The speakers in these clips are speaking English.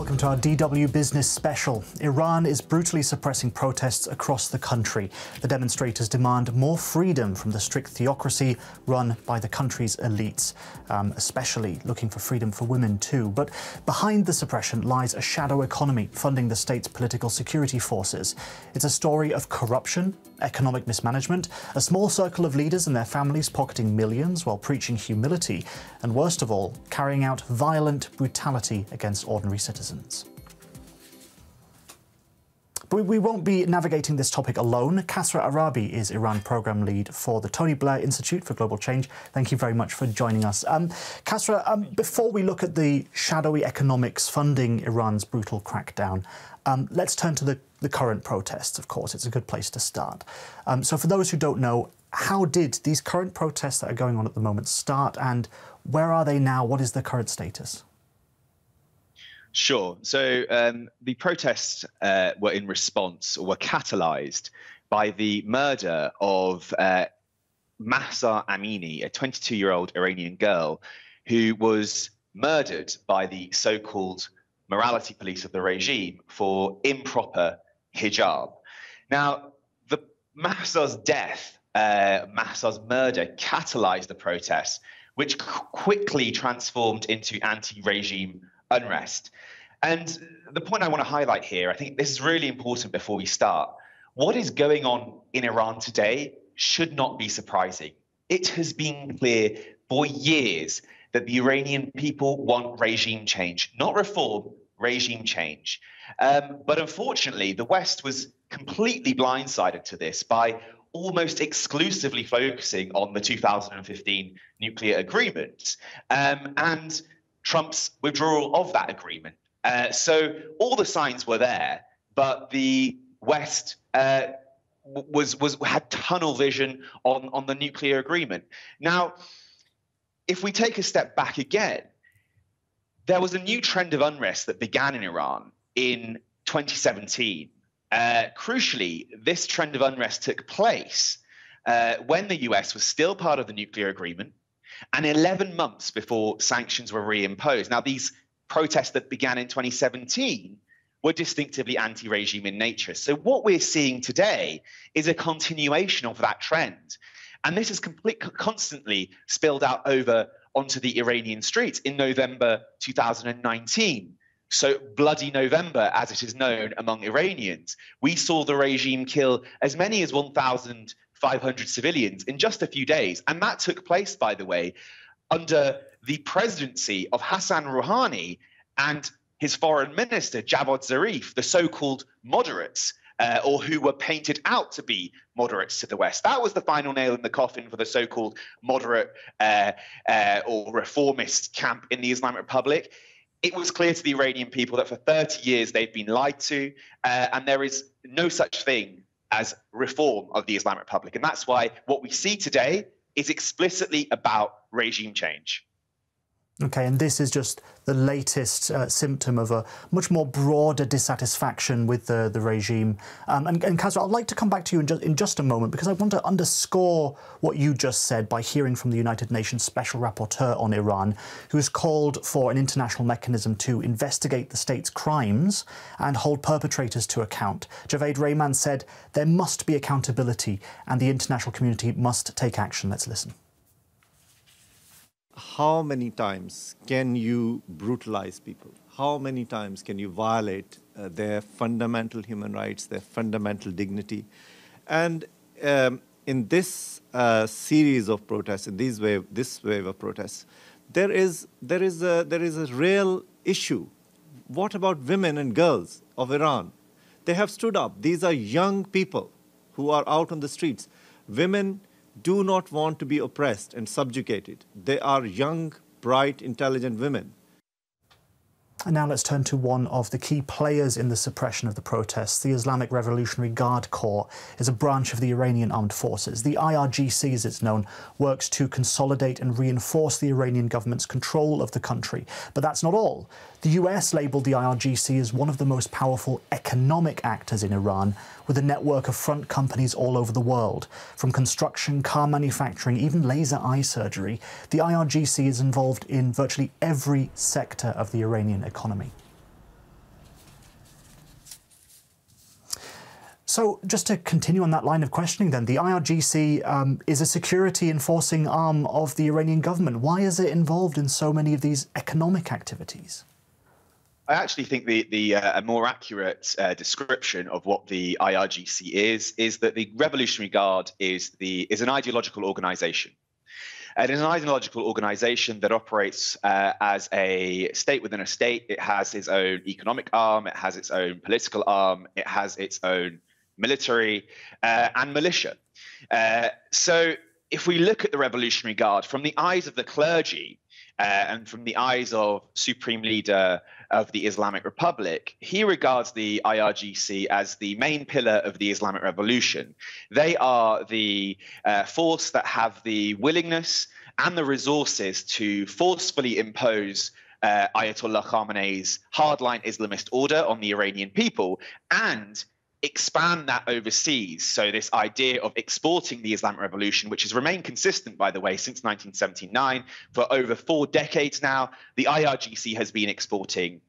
Welcome to our DW Business Special. Iran is brutally suppressing protests across the country. The demonstrators demand more freedom from the strict theocracy run by the country's elites, especially looking for freedom for women too. But behind the suppression lies a shadow economy funding the state's political security forces. It's a story of corruption, economic mismanagement, a small circle of leaders and their families pocketing millions while preaching humility, and worst of all, carrying out violent brutality against ordinary citizens. But we won't be navigating this topic alone. Kasra Aarabi is Iran Programme Lead for the Tony Blair Institute for Global Change. Thank you very much for joining us. Kasra, before we look at the shadowy economics funding Iran's brutal crackdown, let's turn to the current protests, of course. It's a good place to start. So for those who don't know, how did these current protests that are going on at the moment start, and where are they now? What is the current status? Sure. So the protests were in response, or were catalyzed by the murder of Mahsa Amini, a 22-year-old Iranian girl who was murdered by the so-called morality police of the regime for improper hijab. Now, Mahsa's death, Mahsa's murder, catalyzed the protests, which quickly transformed into anti-regime unrest. And the point I want to highlight here, I think this is really important before we start. What is going on in Iran today should not be surprising. It has been clear for years that the Iranian people want regime change, not reform, regime change. But unfortunately, the West was completely blindsided to this by almost exclusively focusing on the 2015 nuclear agreement and Trump's withdrawal of that agreement. So all the signs were there, but the West had tunnel vision on the nuclear agreement. Now, if we take a step back again, there was a new trend of unrest that began in Iran in 2017. Crucially, this trend of unrest took place when the US was still part of the nuclear agreement, and 11 months before sanctions were reimposed. Now, these protests that began in 2017 were distinctively anti-regime in nature. So what we're seeing today is a continuation of that trend. And this has constantly spilled out over onto the Iranian streets in November 2019. So Bloody November, as it is known among Iranians, we saw the regime kill as many as 1,500 civilians in just a few days. And that took place, by the way, under the presidency of Hassan Rouhani and his foreign minister, Javad Zarif, the so-called moderates, or who were painted out to be moderates to the West. That was the final nail in the coffin for the so-called moderate or reformist camp in the Islamic Republic. It was clear to the Iranian people that for 30 years they've been lied to, and there is no such thing as reform of the Islamic Republic. And that's why what we see today is explicitly about regime change. OK, and this is just the latest symptom of a much more broader dissatisfaction with the regime. And Kasra, I'd like to come back to you in just a moment, because I want to underscore what you just said by hearing from the United Nations Special Rapporteur on Iran, who has called for an international mechanism to investigate the state's crimes and hold perpetrators to account. Javaid Rehman said there must be accountability and the international community must take action. Let's listen. How many times can you brutalize people? How many times can you violate their fundamental human rights, their fundamental dignity? And in this series of protests, in this wave of protests, there is a real issue. What about women and girls of Iran? They have stood up. These are young people who are out on the streets. Women do not want to be oppressed and subjugated. They are young, bright, intelligent women. And now let's turn to one of the key players in the suppression of the protests. The Islamic Revolutionary Guard Corps is a branch of the Iranian armed forces. The IRGC, as it's known, works to consolidate and reinforce the Iranian government's control of the country. But that's not all. The US labelled the IRGC as one of the most powerful economic actors in Iran, with a network of front companies all over the world. From construction, car manufacturing, even laser eye surgery, the IRGC is involved in virtually every sector of the Iranian economy. So just to continue on that line of questioning then, the IRGC is a security enforcing arm of the Iranian government. Why is it involved in so many of these economic activities? I actually think a more accurate description of what the IRGC is that the Revolutionary Guard is an ideological organization. It is an ideological organization that operates as a state within a state. It has its own economic arm, it has its own political arm, it has its own military and militia. So if we look at the Revolutionary Guard from the eyes of the clergy and from the eyes of Supreme Leader of the Islamic Republic, he regards the IRGC as the main pillar of the Islamic Revolution. They are the force that have the willingness and the resources to forcefully impose Ayatollah Khamenei's hardline Islamist order on the Iranian people and expand that overseas. So this idea of exporting the Islamic Revolution, which has remained consistent, by the way, since 1979, for over 4 decades now, the IRGC has been exporting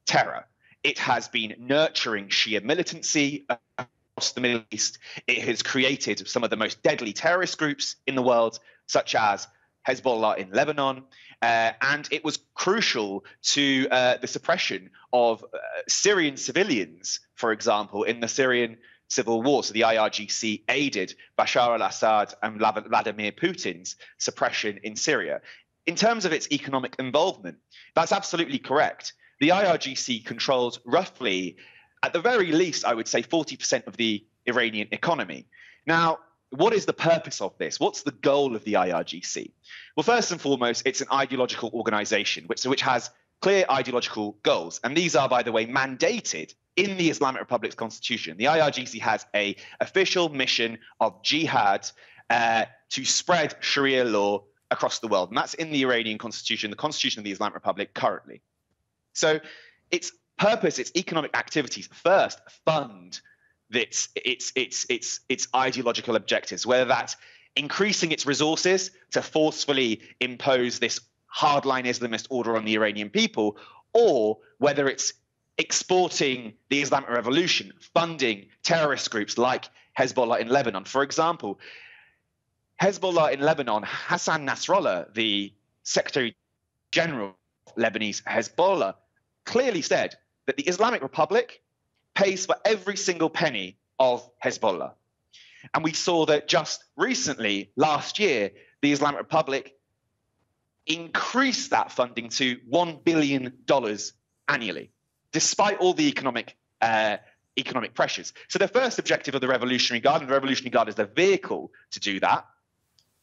terror. It has been nurturing Shia militancy across the Middle East. It has created some of the most deadly terrorist groups in the world, such as Hezbollah in Lebanon, and it was crucial to the suppression of Syrian civilians, for example, in the Syrian civil war. So the IRGC aided Bashar al-Assad and Vladimir Putin's suppression in Syria. In terms of its economic involvement, that's absolutely correct. The IRGC controls roughly, at the very least, I would say 40% of the Iranian economy. Now, what is the purpose of this? What's the goal of the IRGC? Well, first and foremost, it's an ideological organization which has clear ideological goals. And these are, by the way, mandated in the Islamic Republic's constitution. The IRGC has an official mission of jihad to spread Sharia law across the world. And that's in the Iranian constitution, the constitution of the Islamic Republic currently. So its purpose, its economic activities, first fund its ideological objectives, whether that's increasing its resources to forcefully impose this hardline Islamist order on the Iranian people, or whether it's exporting the Islamic Revolution, funding terrorist groups like Hezbollah in Lebanon. For example, Hezbollah in Lebanon, Hassan Nasrallah, the Secretary General of Lebanese Hezbollah, clearly said that the Islamic Republic pays for every single penny of Hezbollah. And we saw that just recently, last year, the Islamic Republic increased that funding to $1 billion annually, despite all the economic pressures. So the first objective of the Revolutionary Guard, and the Revolutionary Guard is the vehicle to do that,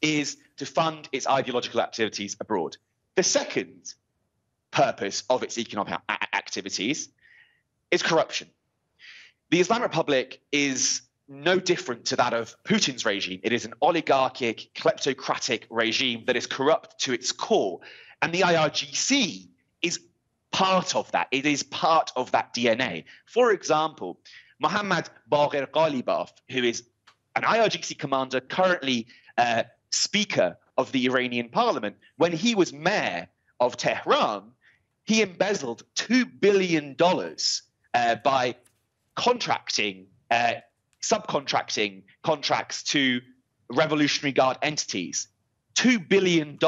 is to fund its ideological activities abroad. The second purpose of its economic activities is corruption. The Islamic Republic is no different to that of Putin's regime. It is an oligarchic, kleptocratic regime that is corrupt to its core. And the IRGC is part of that. It is part of that DNA. For example, Mohammad Bagher Ghalibaf, who is an IRGC commander, currently Speaker of the Iranian parliament, when he was mayor of Tehran, he embezzled $2 billion by subcontracting contracts to Revolutionary Guard entities. $2 billion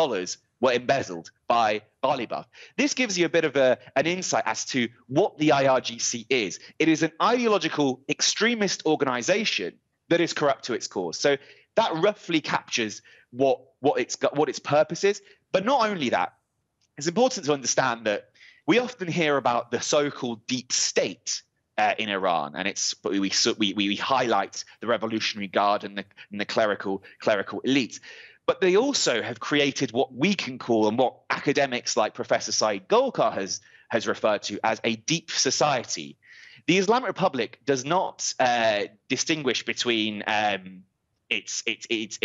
were embezzled by Ghalibaf. This gives you a bit of an insight as to what the IRGC is. It is an ideological extremist organization that is corrupt to its core. So that roughly captures what its purpose is. But not only that, it's important to understand that we often hear about the so-called deep state in Iran, and we highlight the Revolutionary Guard and the clerical elites. But they also have created what we can call, and what academics like Professor Saeed Golkar has referred to as, a deep society. The Islamic Republic does not distinguish between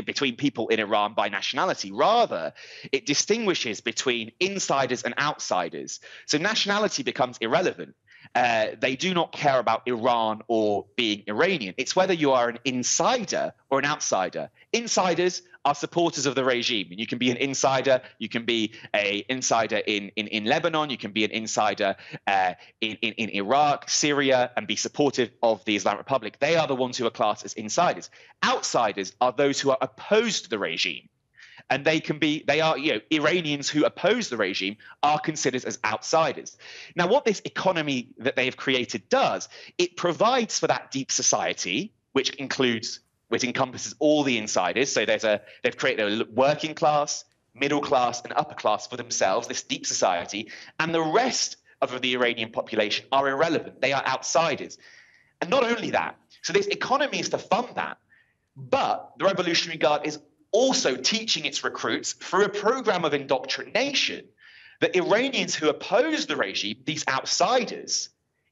between people in Iran by nationality. Rather, it distinguishes between insiders and outsiders. So nationality becomes irrelevant. They do not care about Iran or being Iranian. It's whether you are an insider or an outsider. Insiders are supporters of the regime. And you can be an insider. You can be an insider in Lebanon. You can be an insider in Iraq, Syria, and be supportive of the Islamic Republic. They are the ones who are classed as insiders. Outsiders are those who are opposed to the regime. And they are, Iranians who oppose the regime are considered as outsiders. Now, what this economy that they have created does, it provides for that deep society, which encompasses all the insiders. So they've created a working class, middle class, and upper class for themselves, this deep society. And the rest of the Iranian population are irrelevant. They are outsiders. And not only that, so this economy is to fund that, but the Revolutionary Guard is also teaching its recruits through a program of indoctrination that Iranians who oppose the regime, these outsiders,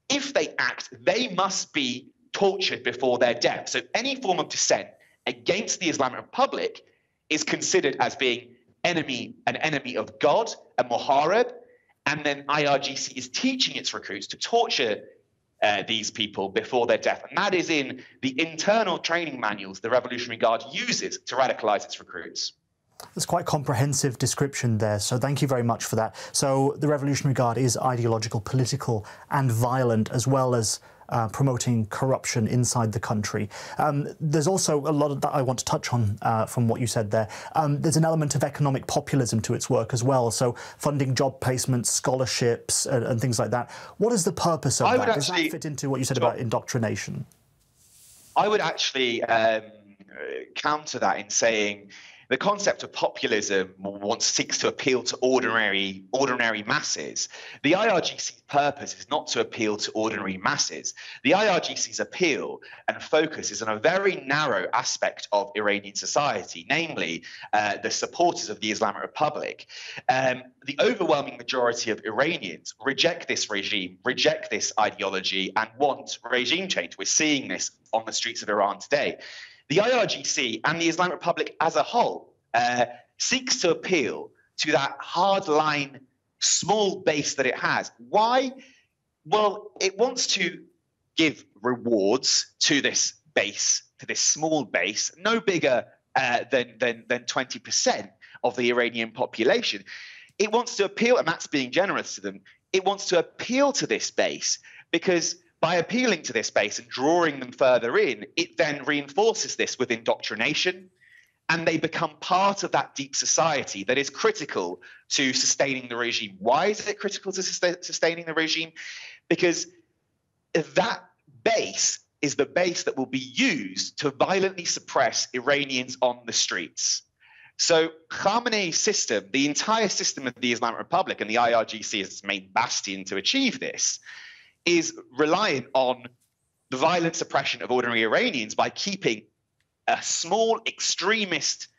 if they act, they must be tortured before their death. So any form of dissent against the Islamic Republic is considered as being an enemy of God, a muharib, and then IRGC is teaching its recruits to torture these people before their death. And that is in the internal training manuals the Revolutionary Guard uses to radicalize its recruits. That's quite a comprehensive description there, so thank you very much for that. So the Revolutionary Guard is ideological, political and violent, as well as promoting corruption inside the country. There's also a lot of that I want to touch on from what you said there. There's an element of economic populism to its work as well, so funding job placements, scholarships and things like that. What is the purpose of that? Does that fit into what you said about indoctrination? I would actually counter that in saying the concept of populism seeks to appeal to ordinary masses. The IRGC's purpose is not to appeal to ordinary masses. The IRGC's appeal and focus is on a very narrow aspect of Iranian society, namely the supporters of the Islamic Republic. The overwhelming majority of Iranians reject this regime, reject this ideology, and want regime change. We're seeing this on the streets of Iran today. The IRGC and the Islamic Republic as a whole seeks to appeal to that hardline small base that it has. Why? Well, it wants to give rewards to this base, to this small base, no bigger than 20% of the Iranian population. It wants to appeal, and that's being generous to them, it wants to appeal to this base because by appealing to this base and drawing them further in, it then reinforces this with indoctrination, and they become part of that deep society that is critical to sustaining the regime. Why is it critical to sustaining the regime? Because that base is the base that will be used to violently suppress Iranians on the streets. So Khamenei's system, the entire system of the Islamic Republic, and the IRGC is its main bastion to achieve this, is reliant on the violent suppression of ordinary Iranians by keeping a small extremist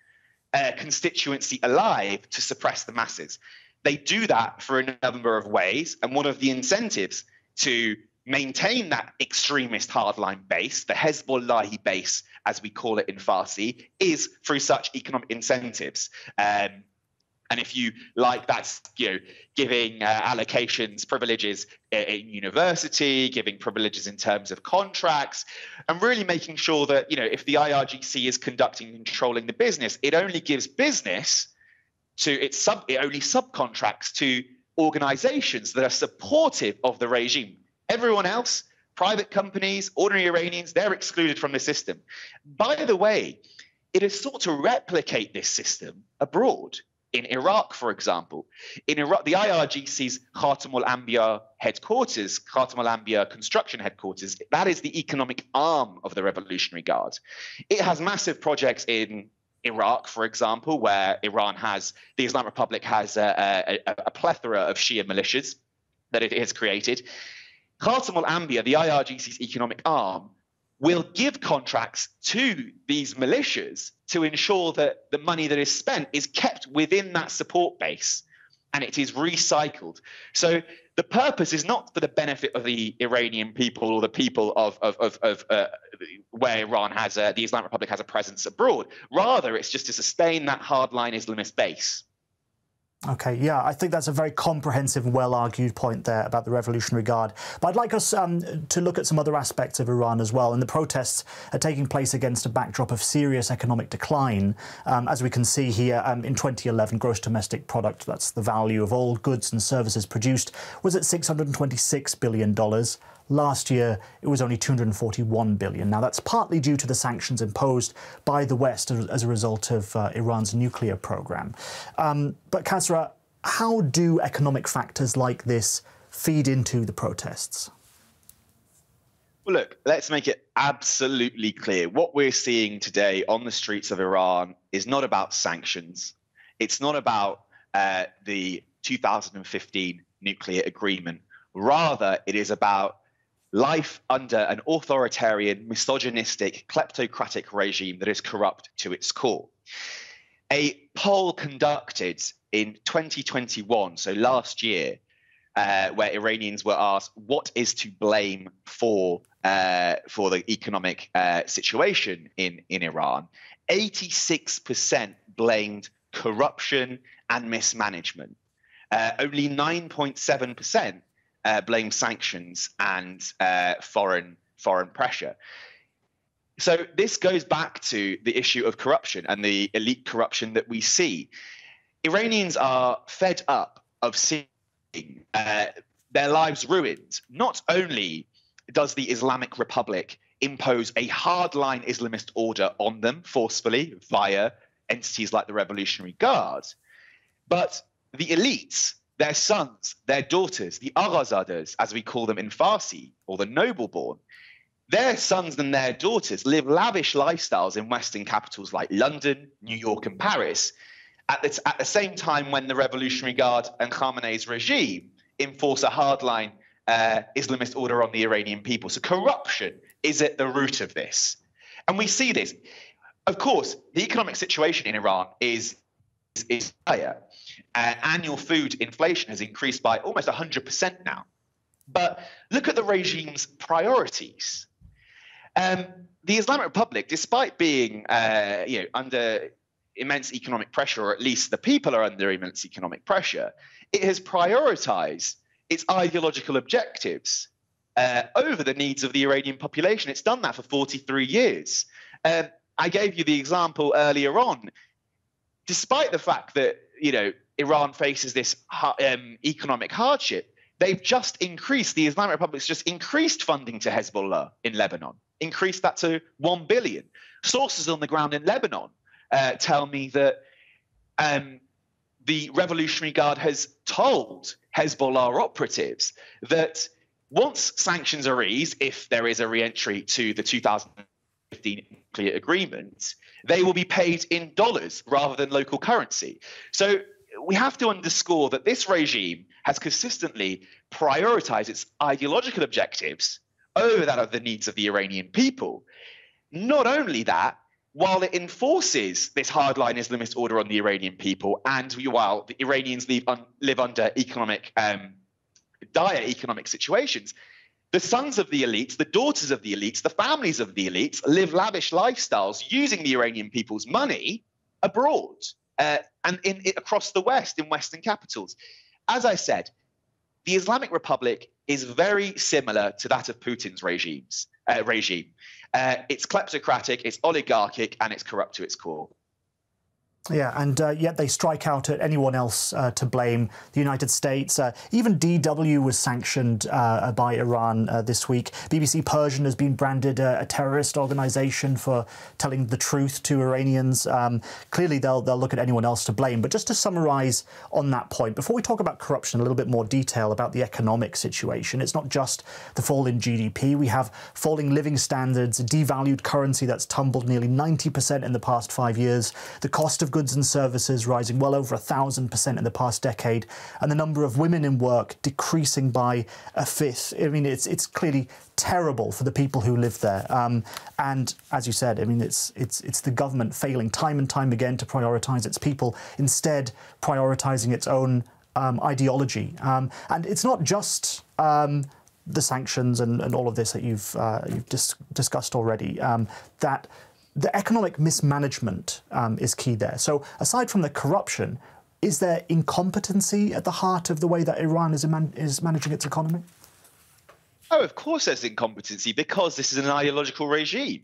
constituency alive to suppress the masses. They do that for a number of ways, and one of the incentives to maintain that extremist hardline base, the Hezbollahi base, as we call it in Farsi, is through such economic incentives. And if you like, that's giving allocations, privileges in university, giving privileges in terms of contracts, and really making sure that if the IRGC is conducting and controlling the business, it only gives business to it only subcontracts to organizations that are supportive of the regime. Everyone else, private companies, ordinary Iranians, they're excluded from the system. By the way, it has sought to replicate this system abroad. In Iraq, for example, in Iraq, the IRGC's Khatam al-Anbiya headquarters, Khatam al-Anbiya construction headquarters, that is the economic arm of the Revolutionary Guard. It has massive projects in Iraq, for example, where the Islamic Republic has a plethora of Shia militias that it has created. Khatam al-Anbiya, the IRGC's economic arm, will give contracts to these militias to ensure that the money that is spent is kept within that support base and it is recycled. So the purpose is not for the benefit of the Iranian people or the people of where Iran has the Islamic Republic has a presence abroad. Rather, it's just to sustain that hardline Islamist base. OK, yeah, I think that's a very comprehensive and well-argued point there about the Revolutionary Guard. But I'd like us to look at some other aspects of Iran as well. And the protests are taking place against a backdrop of serious economic decline. As we can see here, in 2011, gross domestic product, that's the value of all goods and services produced, was at $626 billion. Last year, it was only $241 billion. Now, that's partly due to the sanctions imposed by the West as a result of Iran's nuclear program. But Kasra, how do economic factors like this feed into the protests? Well, look, let's make it absolutely clear. What we're seeing today on the streets of Iran is not about sanctions. It's not about the 2015 nuclear agreement. Rather, it is about life under an authoritarian, misogynistic, kleptocratic regime that is corrupt to its core. A poll conducted in 2021, so last year, where Iranians were asked what is to blame for the economic situation in Iran, 86% blamed corruption and mismanagement. Only 9.7% blame sanctions and foreign pressure. So this goes back to the issue of corruption and the elite corruption that we see. Iranians are fed up of seeing their lives ruined. Not only does the Islamic Republic impose a hardline Islamist order on them forcefully via entities like the Revolutionary Guard, but the elites, their sons, their daughters, the Aghazadas, as we call them in Farsi, or the noble-born, their sons and their daughters live lavish lifestyles in Western capitals like London, New York, and Paris, at the same time when the Revolutionary Guard and Khamenei's regime enforce a hardline Islamist order on the Iranian people. So corruption is at the root of this. And we see this. Of course, the economic situation in Iran is dire. Annual food inflation has increased by almost 100% now. But look at the regime's priorities. The Islamic Republic, despite being under immense economic pressure, or at least the people are under immense economic pressure, it has prioritized its ideological objectives over the needs of the Iranian population. It's done that for 43 years. I gave you the example earlier on. Despite the fact that Iran faces this economic hardship, they've just increased, the Islamic Republic's just increased funding to Hezbollah in Lebanon, increased that to $1 billion. Sources on the ground in Lebanon tell me that the Revolutionary Guard has told Hezbollah operatives that once sanctions are eased, if there is a re-entry to the 2015 nuclear agreement, they will be paid in dollars rather than local currency. So we have to underscore that this regime has consistently prioritized its ideological objectives over that of the needs of the Iranian people. Not only that, while it enforces this hardline Islamist order on the Iranian people, and while the Iranians live under dire economic situations, the sons of the elites, the daughters of the elites, the families of the elites live lavish lifestyles using the Iranian people's money abroad and across the West, in Western capitals. As I said, the Islamic Republic is very similar to that of Putin's regime. It's kleptocratic, it's oligarchic, and it's corrupt to its core. Yeah, and yet they strike out at anyone else to blame. The United States, even DW was sanctioned by Iran this week. BBC Persian has been branded a terrorist organisation for telling the truth to Iranians. Clearly, they'll look at anyone else to blame. But just to summarise on that point, before we talk about corruption in a little bit more detail about the economic situation, it's not just the fall in GDP. We have falling living standards, a devalued currency that's tumbled nearly 90% in the past 5 years, the cost of goods and services rising well over 1,000% in the past decade, and the number of women in work decreasing by a fifth. I mean, it's clearly terrible for the people who live there. And as you said, I mean, it's the government failing time and time again to prioritise its people, instead prioritising its own ideology. And it's not just the sanctions and all of this that you've discussed already. That the economic mismanagement is key there. So aside from the corruption, Is there incompetency at the heart of the way that Iran is managing its economy? Oh, of course there's incompetency, because this is an ideological regime.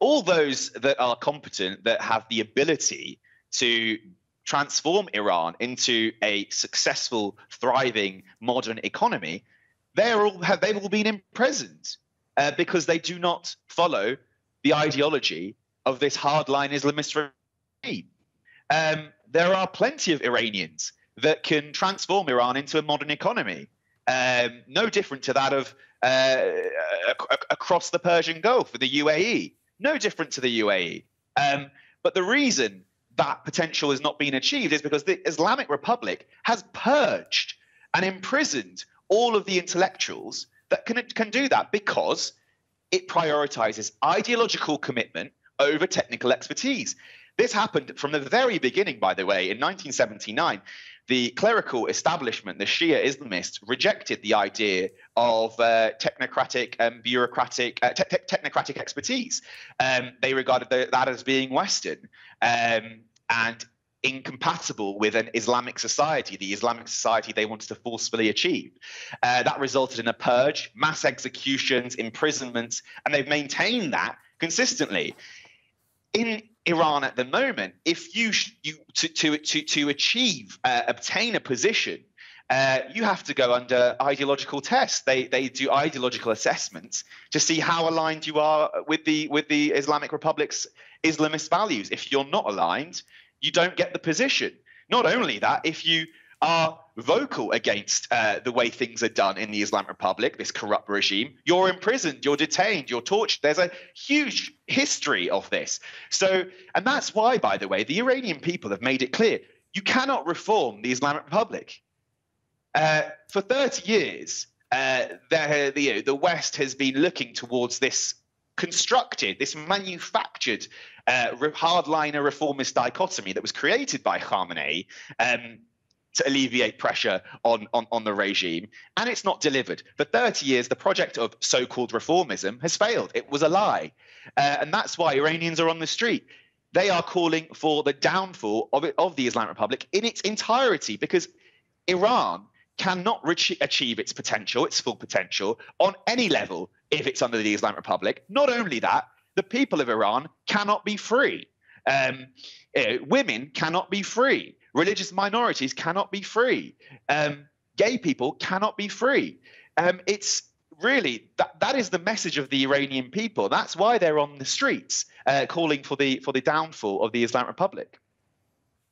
All those that are competent, that have the ability to transform Iran into a successful, thriving, modern economy, they've all been imprisoned because they do not follow the ideology of this hardline Islamist regime. There are plenty of Iranians that can transform Iran into a modern economy, no different to that of across the Persian Gulf, the UAE, no different to the UAE. But the reason that potential has not been achieved is because the Islamic Republic has purged and imprisoned all of the intellectuals that can do that, because it prioritizes ideological commitment over technical expertise. This happened from the very beginning, by the way. In 1979, the clerical establishment, the Shia Islamists, rejected the idea of technocratic and bureaucratic technocratic expertise. They regarded that as being Western and incompatible with an Islamic society, the Islamic society they wanted to forcefully achieve. That resulted in a purge, mass executions, imprisonments, and they've maintained that consistently. In Iran at the moment, if you to achieve, obtain a position, you have to go under ideological tests. They do ideological assessments to see how aligned you are with the Islamic Republic's Islamist values. If you're not aligned, you don't get the position. Not only that, if you are vocal against the way things are done in the Islamic Republic, this corrupt regime, you're imprisoned, you're detained, you're tortured. There's a huge history of this. So, and that's why, by the way, the Iranian people have made it clear, you cannot reform the Islamic Republic. For 30 years, the West has been looking towards this constructed, this manufactured hardliner reformist dichotomy that was created by Khamenei to alleviate pressure on the regime, and it's not delivered. For 30 years, the project of so-called reformism has failed. It was a lie. And that's why Iranians are on the street. They are calling for the downfall of the Islamic Republic in its entirety, because Iran cannot achieve its potential, its full potential, on any level if it's under the Islamic Republic. Not only that, the people of Iran cannot be free. Women cannot be free. Religious minorities cannot be free. Gay people cannot be free. It's really that is the message of the Iranian people. That's why they're on the streets calling for the downfall of the Islamic Republic.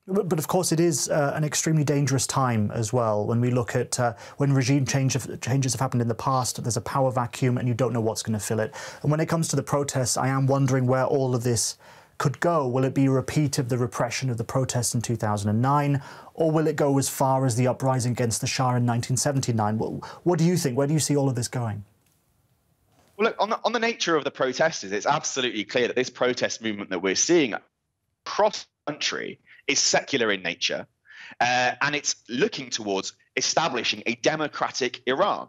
But of course, it is an extremely dangerous time as well. When we look at when regime changes have happened in the past, there's a power vacuum and you don't know what's going to fill it. And when it comes to the protests, I am wondering where all of this could go. Will it be a repeat of the repression of the protests in 2009, or will it go as far as the uprising against the Shah in 1979? What do you think? Where do you see all of this going? Well, look, on the nature of the protesters, it's absolutely clear that this protest movement that we're seeing across the country is secular in nature, and it's looking towards establishing a democratic Iran.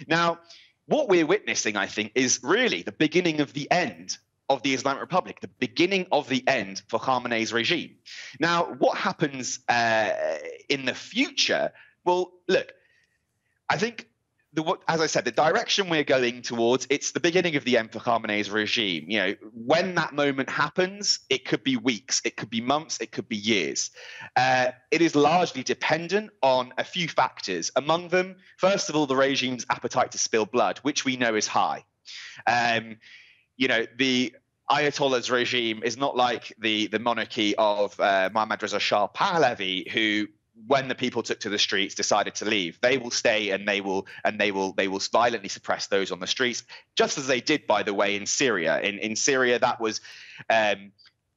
Now, what we're witnessing, I think, is really the beginning of the end of the Islamic Republic, the beginning of the end for Khamenei's regime. Now, what happens in the future? Well, look, I think, as I said, the direction we're going towards, it's the beginning of the end for Khamenei's regime. You know, when that moment happens, it could be weeks, it could be months, it could be years. It is largely dependent on a few factors. Among them, first of all, the regime's appetite to spill blood, which we know is high. You know, the Ayatollah's regime is not like the monarchy of Mohammad Reza Shah Pahlavi, who, when the people took to the streets, decided to leave. They will stay and they will violently suppress those on the streets, just as they did, by the way, in Syria. In Syria, that was in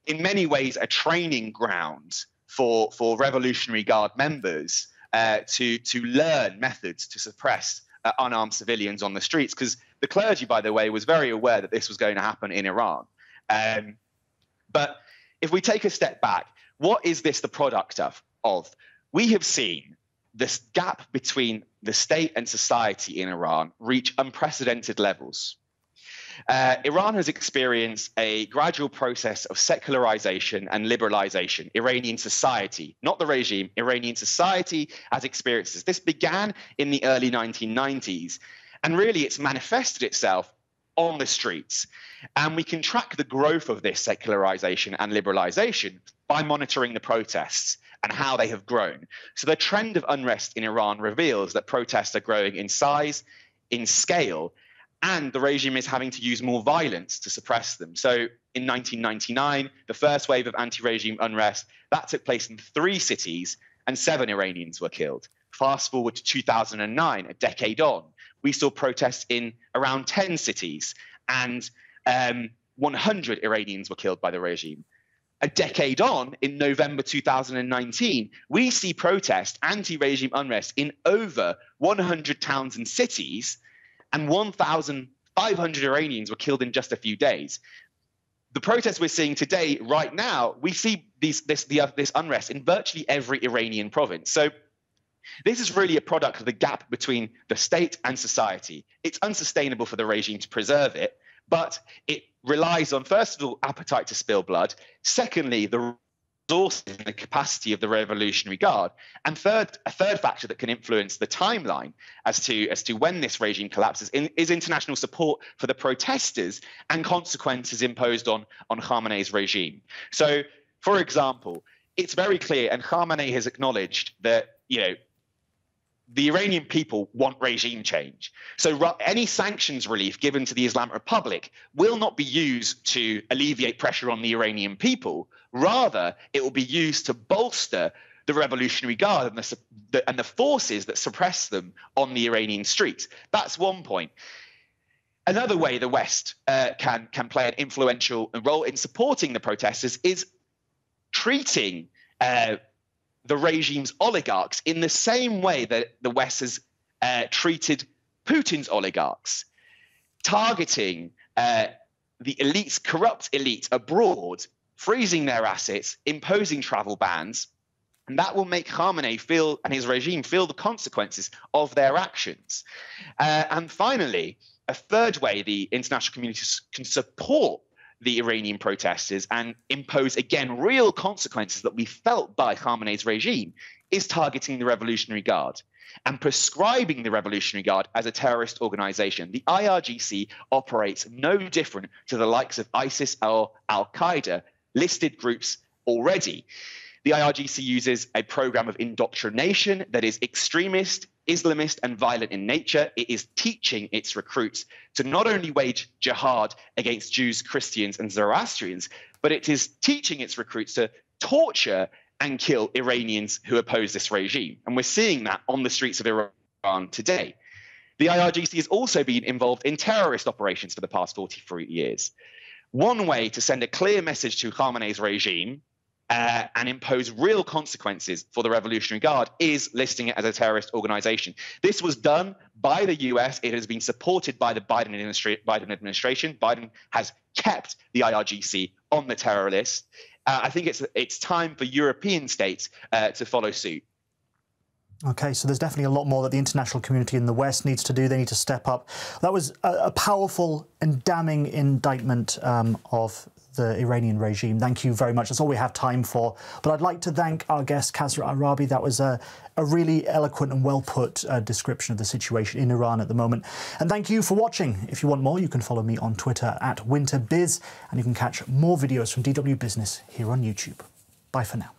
many ways a training ground for Revolutionary Guard members to learn methods to suppress unarmed civilians on the streets, because the clergy, by the way, was very aware that this was going to happen in Iran. But if we take a step back, what is this the product of? We have seen this gap between the state and society in Iran reach unprecedented levels. Iran has experienced a gradual process of secularization and liberalization. Iranian society, not the regime, Iranian society has experienced this. This began in the early 1990s, and really it's manifested itself on the streets. And we can track the growth of this secularization and liberalization by monitoring the protests and how they have grown. So the trend of unrest in Iran reveals that protests are growing in size, in scale, and the regime is having to use more violence to suppress them. So in 1999, the first wave of anti-regime unrest, that took place in 3 cities and 7 Iranians were killed. Fast forward to 2009, a decade on, we saw protests in around 10 cities and 100 Iranians were killed by the regime. A decade on, in November 2019, we see protest, anti-regime unrest in over 100 towns and cities, and 1,500 Iranians were killed in just a few days. The protests we're seeing today, right now, we see this unrest in virtually every Iranian province. So this is really a product of the gap between the state and society. It's unsustainable for the regime to preserve it, but it relies on, first of all, appetite to spill blood. Secondly, the resources and the capacity of the Revolutionary Guard. And a third factor that can influence the timeline as to when this regime collapses is international support for the protesters and consequences imposed on Khamenei's regime. So, for example, it's very clear, and Khamenei has acknowledged that, the Iranian people want regime change. So any sanctions relief given to the Islamic Republic will not be used to alleviate pressure on the Iranian people. Rather, it will be used to bolster the Revolutionary Guard and the forces that suppress them on the Iranian streets. That's one point. Another way the West can play an influential role in supporting the protesters is treating the regime's oligarchs in the same way that the West has treated Putin's oligarchs, targeting the elites, corrupt elite abroad, freezing their assets, imposing travel bans, and that will make Khamenei and his regime feel the consequences of their actions. And finally, a third way the international community can support the Iranian protesters and impose, again, real consequences that we felt by Khamenei's regime is targeting the Revolutionary Guard and prescribing the Revolutionary Guard as a terrorist organization. The IRGC operates no different to the likes of ISIS or Al-Qaeda, listed groups already. The IRGC uses a program of indoctrination that is extremist, Islamist, and violent in nature. It is teaching its recruits to not only wage jihad against Jews, Christians, and Zoroastrians, but it is teaching its recruits to torture and kill Iranians who oppose this regime. And we're seeing that on the streets of Iran today. The IRGC has also been involved in terrorist operations for the past 43 years. One way to send a clear message to Khamenei's regime and impose real consequences for the Revolutionary Guard is listing it as a terrorist organization. This was done by the US. It has been supported by the Biden administration. Biden has kept the IRGC on the terror list. I think it's time for European states to follow suit. OK, so there's definitely a lot more that the international community in the West needs to do. They need to step up. That was a powerful and damning indictment of the Iranian regime. Thank you very much. That's all we have time for. But I'd like to thank our guest, Kasra Aarabi. That was a really eloquent and well-put description of the situation in Iran at the moment. And thank you for watching. If you want more, you can follow me on Twitter @WinterBiz, and you can catch more videos from DW Business here on YouTube. Bye for now.